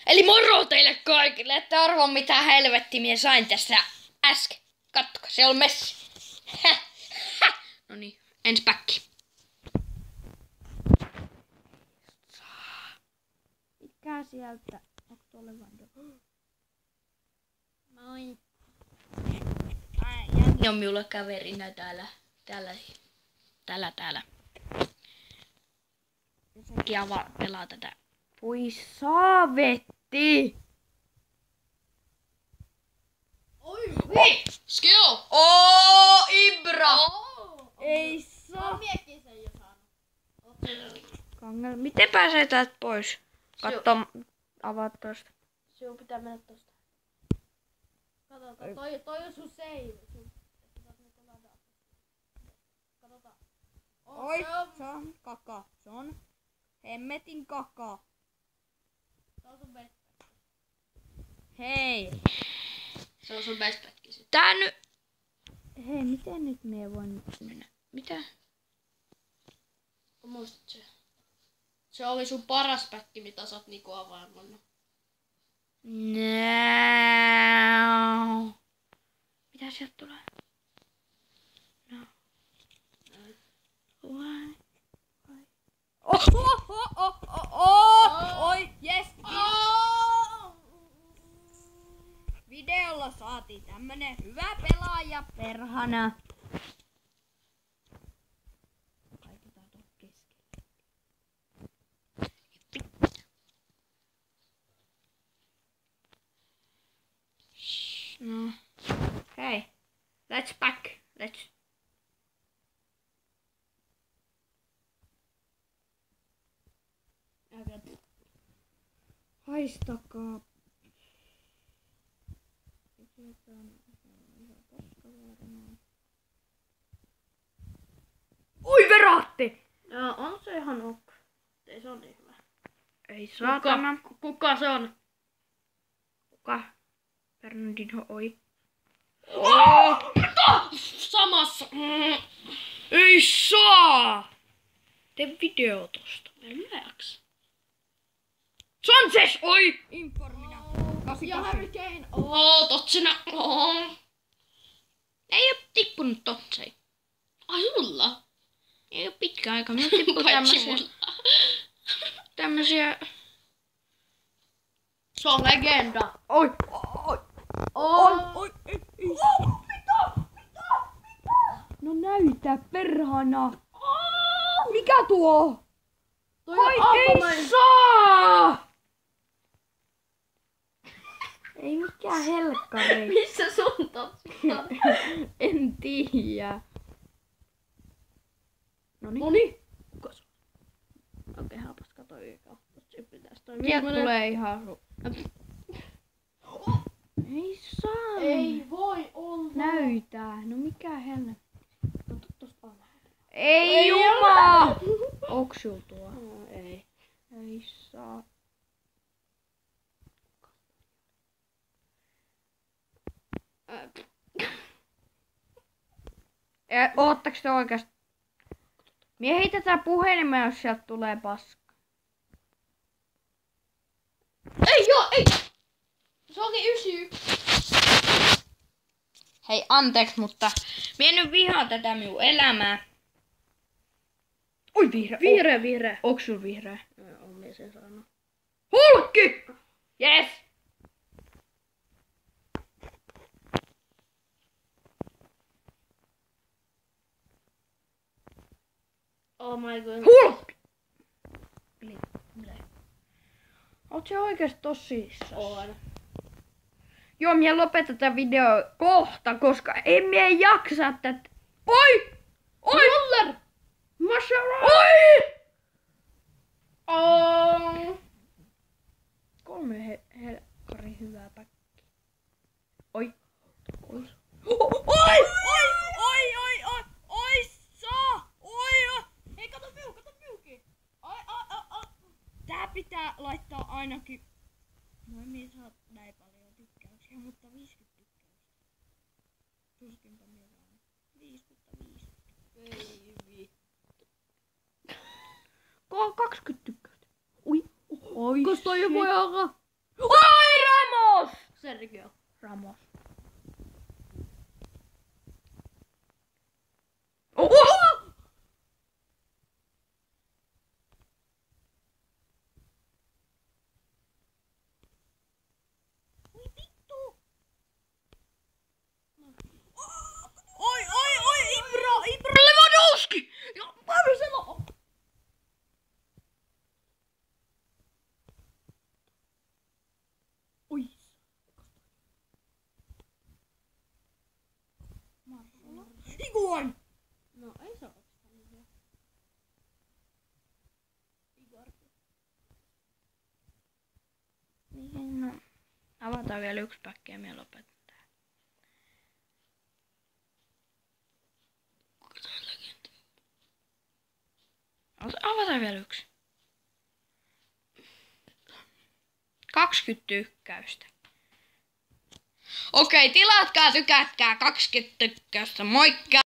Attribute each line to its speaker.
Speaker 1: Eli moro teille kaikille, että arvoa mitä helvetti minä sain tässä äsken. Kattokaa, se on messi. Noniin, ensi päkki.
Speaker 2: Mikä sieltä? Onko tuolle vando?
Speaker 1: Moi. Jänni on minulla kaverina täällä. Ja sekin pelaa tätä.
Speaker 2: Voi saavetti!
Speaker 1: Oi, hei! Skill! Ibra!
Speaker 2: Ei saa.
Speaker 3: Miekin sen jo saanut.
Speaker 2: Kangel, miten pääsee täältä pois? Katso, avaa tosta.
Speaker 3: Sinun pitää mennä tosta. Katsotaan, toi on sun save. Katsotaan.
Speaker 2: Oi, se on kaka. Se on hemmetin kaka.
Speaker 3: Se on sun best.
Speaker 2: Hei.
Speaker 1: Se on sun best päkki sit.
Speaker 2: Tää nyt... Hei, miten nyt me voin mennä? Mitä?
Speaker 3: Muistat se? Se oli sun paras päkki, mitä sä oot niinku avainnut.
Speaker 2: No. Mitä sieltä tulee? No. Why? Oi, yes. Videolla saatiin tämmönen hyvä pelaaja perhana. Laitetaan tuon keskelle. No. Hei. Let's back. Let's. Haistakaa. Oi veraatti!
Speaker 3: Joo, on se ihan ok. Ei se on niin hyvä.
Speaker 2: Ei saatana.
Speaker 3: Kuka se on?
Speaker 2: Kuka? Fernandinho, oi.
Speaker 3: Samassa.
Speaker 2: Ei saa! Tee video tosta.
Speaker 3: En mä jaksa.
Speaker 2: Sanchez, oi! Informina.
Speaker 3: Ja Harry Kane.
Speaker 1: Totsina.
Speaker 2: Ei oo tippunut totsei.
Speaker 1: Ai sulla?
Speaker 2: Ei oo pitkä aika. Mä tippuu tämmösiä...
Speaker 3: Se on legenda.
Speaker 2: Oi! Oi! Ei! Mitä? No näytä perhana. Mikä tuo? Oi ei saa! Ei mikään helkkari.
Speaker 3: Missä sun totsia?
Speaker 2: En tiedä. Noniin.
Speaker 3: Noni. Kuka se on? Okei, hapas katoi se pitäis toi.
Speaker 2: Sieltä tulee ihan Ei saa.
Speaker 3: Ei voi olla.
Speaker 2: Näytää. No mikä hellä.
Speaker 3: Kato tosta vaan vähän.
Speaker 2: Ei jumala! Onks sul tuo?
Speaker 3: Ei.
Speaker 2: Ei saa. Oottaks te oikeesti? Mie heitetään puhelimeen, jos sieltä tulee paska.
Speaker 3: Ei joo, ei! Se onkin 91.
Speaker 2: Hei, anteeksi, mutta mie nyt vihaan tätä minun elämää. Oi vihreä.
Speaker 3: Vihreä.
Speaker 2: Onks sul vihreä?
Speaker 3: On mie sen saanut.
Speaker 2: Hulkki! Yes!
Speaker 3: Oh my god.
Speaker 2: Hulkki! Oot se oikeesti tosissaan?
Speaker 3: On.
Speaker 2: Joo, mie lopetan tätä videoa kohta, koska en mie jaksa tätä. Oi! Oi!
Speaker 3: Muller! Mashallah!
Speaker 2: Oi!
Speaker 3: Oh.
Speaker 2: 3 helkkari hyvää päkkiä. Oi! Oi! Oi! Oi! Saa! Oi!
Speaker 3: Hei, kato piuki!
Speaker 2: Tää pitää laittaa ainakin... No en saa näin paljon tykkäyksiä, mutta 50 tykkäystä. Tuskinpa minä saan 55.
Speaker 3: Ei vittu.
Speaker 2: 20 tykkäystä. Oi!
Speaker 3: Kos toi voi olla?
Speaker 2: Oi, Ramos!
Speaker 3: Sergio.
Speaker 2: Ramos. Oho!
Speaker 3: Oi, Ibra!
Speaker 2: Lewandowski! Ja, Marcelo!
Speaker 3: Oi.
Speaker 2: Iguan!
Speaker 3: No ei se oikeastaan hyvä. Igor.
Speaker 2: Niin, no. Avataan vielä yksi päkki ja me lopetetaan. Avataan vielä yksi. 20 tykkäystä. Okei, tilatkaa, tykätkää 20 tykkäystä. Moikka!